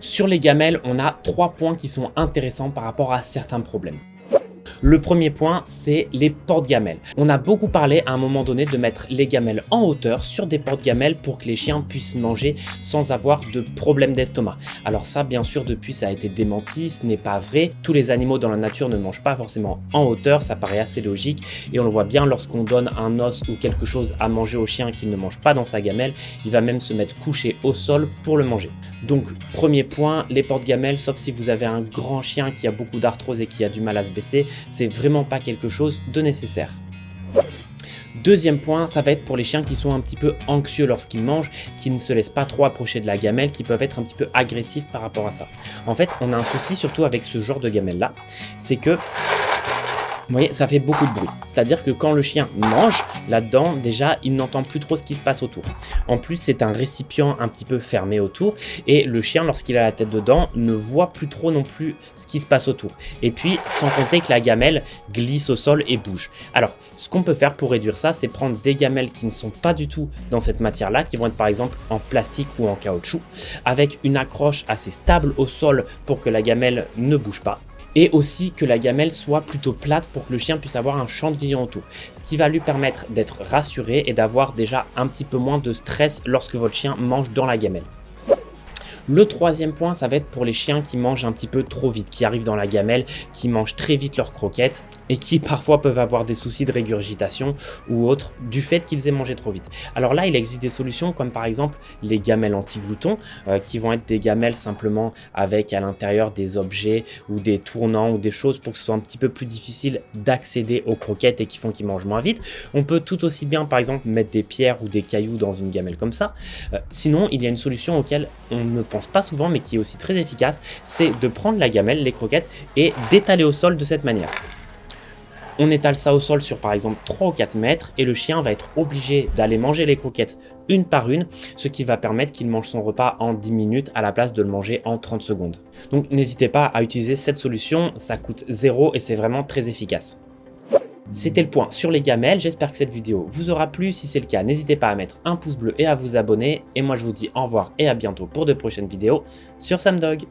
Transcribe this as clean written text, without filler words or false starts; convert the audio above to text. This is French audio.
Sur les gamelles, on a 3 points qui sont intéressants par rapport à certains problèmes. Le premier point, c'est les porte-gamelles. On a beaucoup parlé à un moment donné de mettre les gamelles en hauteur sur des porte-gamelles pour que les chiens puissent manger sans avoir de problème d'estomac. Alors ça, bien sûr, depuis, ça a été démenti, ce n'est pas vrai. Tous les animaux dans la nature ne mangent pas forcément en hauteur, ça paraît assez logique. Et on le voit bien lorsqu'on donne un os ou quelque chose à manger au chien qu'il ne mange pas dans sa gamelle, il va même se mettre couché au sol pour le manger. Donc, premier point, les porte-gamelles, sauf si vous avez un grand chien qui a beaucoup d'arthrose et qui a du mal à se baisser, c'est vraiment pas quelque chose de nécessaire. Deuxième point, ça va être pour les chiens qui sont un petit peu anxieux lorsqu'ils mangent, qui ne se laissent pas trop approcher de la gamelle, qui peuvent être un petit peu agressifs par rapport à ça. En fait, on a un souci surtout avec ce genre de gamelle là, c'est que vous voyez, ça fait beaucoup de bruit. C'est-à-dire que quand le chien mange, là-dedans, déjà, il n'entend plus trop ce qui se passe autour. En plus, c'est un récipient un petit peu fermé autour et le chien, lorsqu'il a la tête dedans, ne voit plus trop non plus ce qui se passe autour. Et puis, sans compter que la gamelle glisse au sol et bouge. Alors, ce qu'on peut faire pour réduire ça, c'est prendre des gamelles qui ne sont pas du tout dans cette matière-là, qui vont être par exemple en plastique ou en caoutchouc, avec une accroche assez stable au sol pour que la gamelle ne bouge pas. Et aussi que la gamelle soit plutôt plate pour que le chien puisse avoir un champ de vision autour. Ce qui va lui permettre d'être rassuré et d'avoir déjà un petit peu moins de stress lorsque votre chien mange dans la gamelle. Le troisième point, ça va être pour les chiens qui mangent un petit peu trop vite, qui arrivent dans la gamelle, qui mangent très vite leurs croquettes et qui parfois peuvent avoir des soucis de régurgitation ou autre du fait qu'ils aient mangé trop vite. Alors là, il existe des solutions comme par exemple les gamelles anti-gloutons qui vont être des gamelles simplement avec à l'intérieur des objets ou des tournants ou des choses pour que ce soit un petit peu plus difficile d'accéder aux croquettes et qui font qu'ils mangent moins vite. On peut tout aussi bien par exemple mettre des pierres ou des cailloux dans une gamelle comme ça. Sinon, il y a une solution auquel on ne pense pas souvent mais qui est aussi très efficace, c'est de prendre la gamelle, les croquettes et d'étaler au sol de cette manière. On étale ça au sol sur par exemple 3 ou 4 mètres et le chien va être obligé d'aller manger les croquettes une par une, ce qui va permettre qu'il mange son repas en 10 minutes à la place de le manger en 30 secondes. Donc n'hésitez pas à utiliser cette solution, ça coûte 0 et c'est vraiment très efficace. C'était le point sur les gamelles, j'espère que cette vidéo vous aura plu. Si c'est le cas, n'hésitez pas à mettre un pouce bleu et à vous abonner. Et moi je vous dis au revoir et à bientôt pour de prochaines vidéos sur Samdog.